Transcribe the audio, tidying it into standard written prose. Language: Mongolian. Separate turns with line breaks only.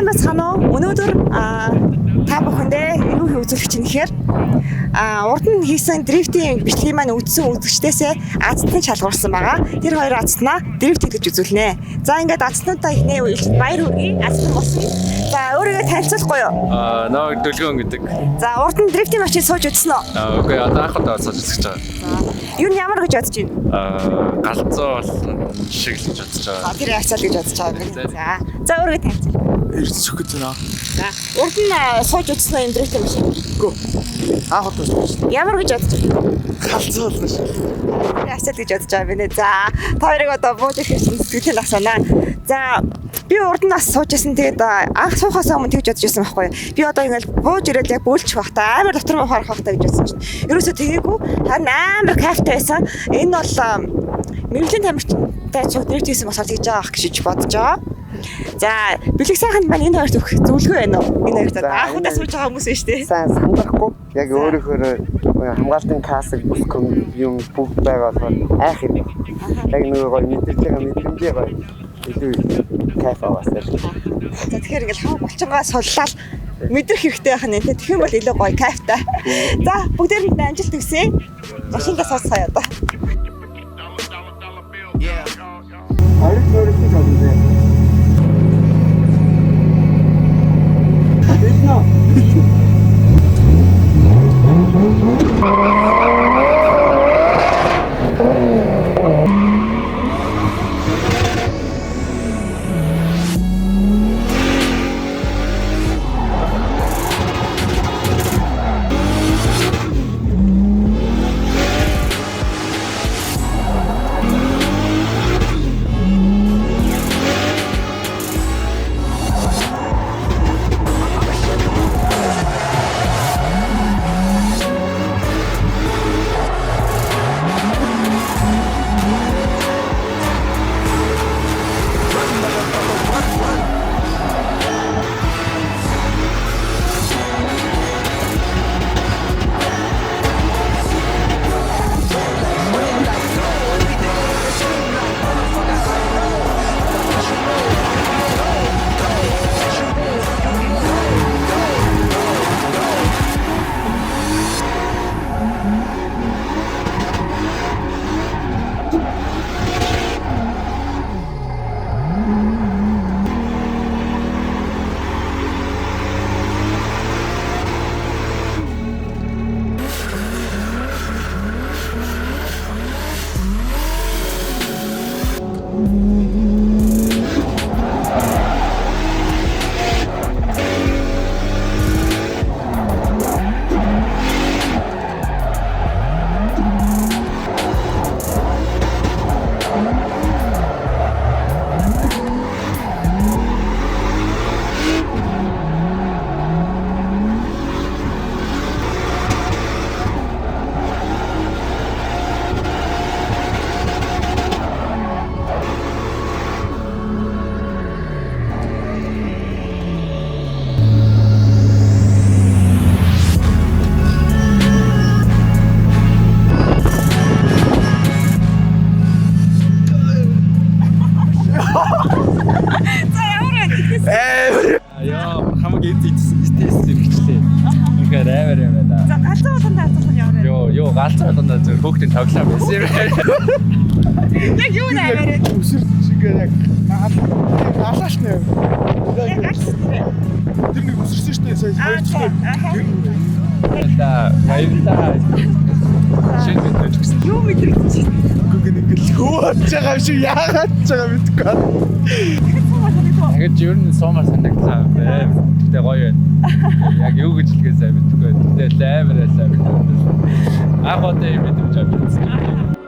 Бас санаа өнөөдөр та бүхэндээ юу үзүүлэх чинь гэхээр урд нь хийсэн дрифтийн бичлэгийг маань үзсэн үзэгчдээсээ азтан шалгуулсан байгаа. Тэр хоёр азтнаа дрифт хийж үзүүлнэ. За ингээд азтнуудаа ихнээ үйлч баяр хүргэе. Азтан болсон. За өөрийгөө танилцуулахгүй юу?
Наа Дөлгөөн гэдэг.
За урд нь дрифтийн машин сууж үзсэн үү?
Үгүй одоо анх удаа сууж үзэж байгаа.
За юу ямар гэж бодож байна?
Галзуу болсон шиг л гэж бодож байгаа.
Тэр яцал гэж бодож байгаа. За өөрийгөө танилцуул.
Ирж өгөх гэж байна.
За урд нь сууж үзсэн юм дрифтийн машин.
Үгүй. Анх удаа сууж.
Ямар гэж бодож байна?
Галзуу болно шүү.
Яцал гэж бодож байгаа байна. За та хоёрыг одоо бууж ирэх чинь сэтгэл асуунаа. За би урд нь бас сууж байсан. Тэгээд анх суухаас өмнө тэгж бодож байсан байхгүй юу? Би одоо ингээл бууж ирээд яг бөөлчих бахта амар дотор муу харах бахта гэж бодсон чинь. Ерөөсөө тэгээгүй харин амар кайфтай байсан. Энэ бол мэрэгжлийн тамирчтай дрифт хийсэн болохоор тэгж байгаа гэж бодож байгаа. За бэлэг сайханд маань энэ хоёрт өгөх зөвлөгөө байна уу? Энэ хоёрт анхудаа сууж байгаа хүмүүс шүү дээ.
Сайн сандрахгүй. Яг өөрөөхөө хамгаалтын кассыг бүсэх юм бүгд байгаа болохоор айх юм. Яг нөгөө гоё мэдэрч байгаа мэдрэмжээ гоё. Илүү кайф аваасаа.
За тэгэхээр ингээл хав болчингоо суллаад мэдрэх хэрэгтэй байх нэ. Тэгэх юм бол илүү гоё кайфтай. За бүгдээр нь амжилт хүсье. Машиндаа сууцгаая одоо.
Ариг нөрөсөн юм.
Яа, хамаг эцэс зэрэгчлээ. Үнэхээр амар юм байна.
За галзуу болондоо хацах нь ямар вэ?
Йоо, галзуу болондоо зөв хөөхтийн тоглоом байсан юм байна.
Яг юу нээр вэ?
Өсөр чигээр яг наалааш нэ.
Яг галзуу нэр.
Тэр нэг өсөрсөн шүү дээ сая хоёрчтой.
Баярлалаа. Шинэ мэдээж гэсэн.
Юу мэдрэгдэж байна?
Гүг нэг хөөж байгаа юм шиг яагаад ч байгаа мэдгүй.
Тэгэж ер нь суумаар санагдлаа байна. Тэгтээ гоё байна. Яг юу гэж хэлгээ сайн мэдгүй. Тэгтээ амар сайн мэдгүй. Анх удаа юм мэдвч авчихсан.